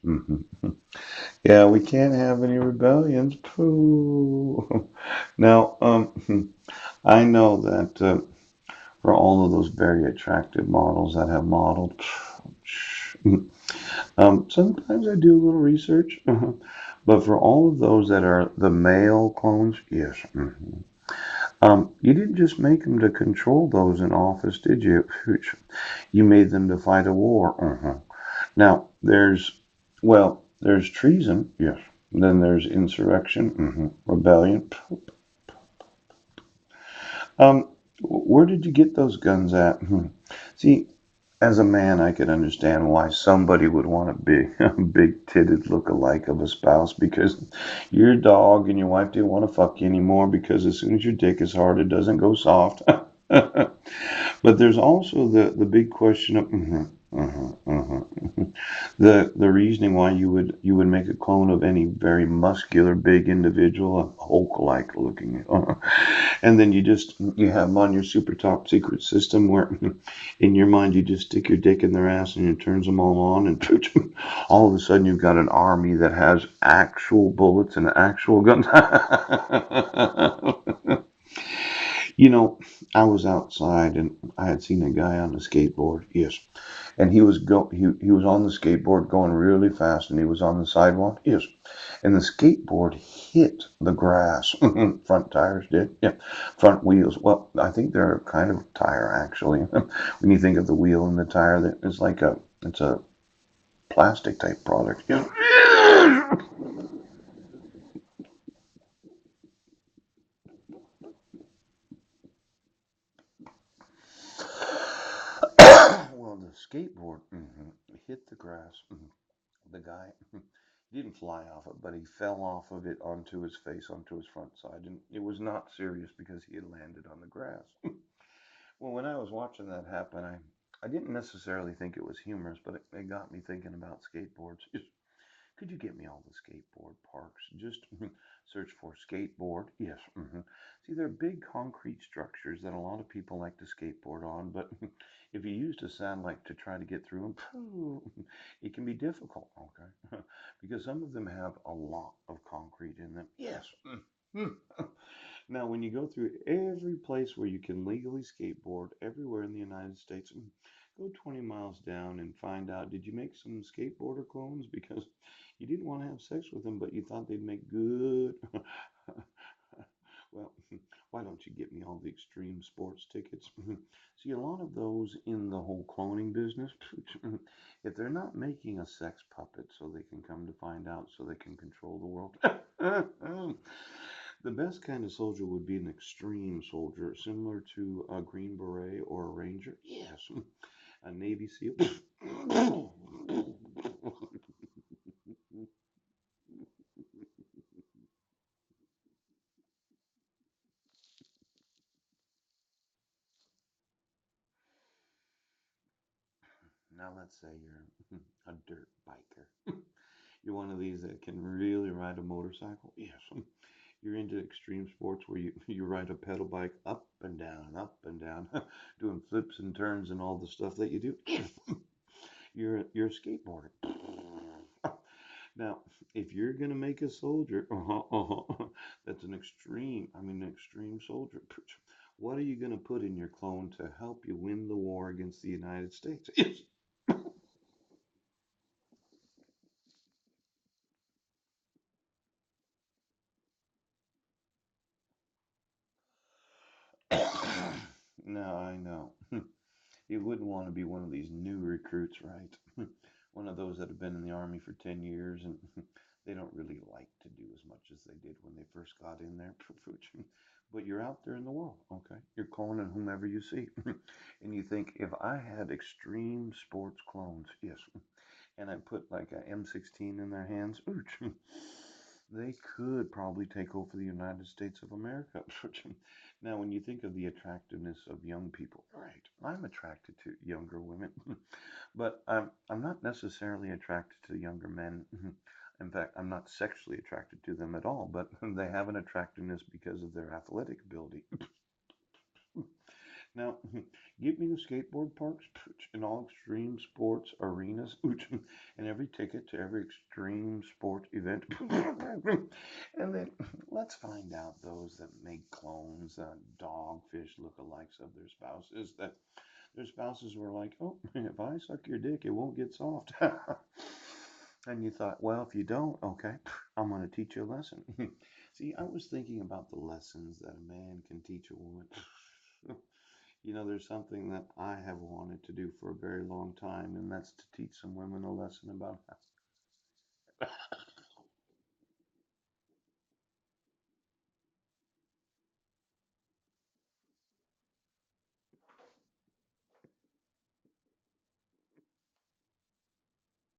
hmm Yeah, we can't have any rebellions. Pooh. Now, I know that for all of those very attractive models that have modeled, sometimes I do a little research. But for all of those that are the male clones, yes. You didn't just make them to control those in office, did you? You made them to fight a war. Now, there's treason, yes. Then there's insurrection, rebellion. Where did you get those guns at? See, as a man, I could understand why somebody would want a big, a big-titted look-alike of a spouse because your dog and your wife didn't want to fuck you anymore because as soon as your dick is hard, it doesn't go soft. But there's also the big question of the reasoning why you would make a clone of any very muscular big individual, a Hulk-like looking, and then you have them on your super top secret system where in your mind you just stick your dick in their ass and it turns them all on and all of a sudden you've got an army that has actual bullets and actual guns. You know, I was outside and I had seen a guy on a skateboard. Yes. And he was on the skateboard going really fast and he was on the sidewalk. Yes. And the skateboard hit the grass. Front tires did. Yeah. Front wheels. Well, I think they're a kind of tire actually. When you think of the wheel and the tire, that it's a plastic type product. Yeah. Well, the skateboard hit the grass. The guy he didn't fly off it, but he fell off of it onto his face, onto his front side, and it was not serious because he had landed on the grass. Well, when I was watching that happen, I didn't necessarily think it was humorous, but it got me thinking about skateboards. Could you get me all the skateboard parks? Just search for skateboard. Yes. See, they're big concrete structures that a lot of people like to skateboard on, but if you used a satellite to try to get through them, it can be difficult, okay? Because some of them have a lot of concrete in them. Yes. Now, when you go through every place where you can legally skateboard, everywhere in the United States, go 20 miles down and find out, did you make some skateboarder clones? Because you didn't want to have sex with them, but you thought they'd make good. Well, why don't you get me all the extreme sports tickets? See, a lot of those in the whole cloning business, if they're not making a sex puppet so they can come to find out so they can control the world. The best kind of soldier would be an extreme soldier, similar to a Green Beret or a Ranger. Yes, a Navy SEAL. Now let's say you're a dirt biker. You're one of these that can really ride a motorcycle. Yes. You're into extreme sports where you ride a pedal bike up and down, doing flips and turns and all the stuff that you do. You're a skateboarder. Now, if you're gonna make a soldier, that's an extreme. I mean, an extreme soldier. What are you gonna put in your clone to help you win the war against the United States? No, I know. You wouldn't want to be one of these new recruits, right? One of those that have been in the army for 10 years and they don't really like to do as much as they did when they first got in there. But you're out there in the world, okay? You're cloning whomever you see. And you think, if I had extreme sports clones, yes, and I put like a M16 in their hands, they could probably take over the United States of America. Now, when you think of the attractiveness of young people, right? I'm attracted to younger women, but I'm not necessarily attracted to younger men. In fact, I'm not sexually attracted to them at all, but they have an attractiveness because of their athletic ability. Now, give me the skateboard parks and all extreme sports arenas and every ticket to every extreme sport event. And then let's find out those that make clones, dogfish lookalikes of their spouses, that their spouses were like, oh, if I suck your dick, it won't get soft. And you thought, well, if you don't, okay, I'm going to teach you a lesson. See, I was thinking about the lessons that a man can teach a woman. You know, there's something that I have wanted to do for a very long time, and that's to teach some women a lesson about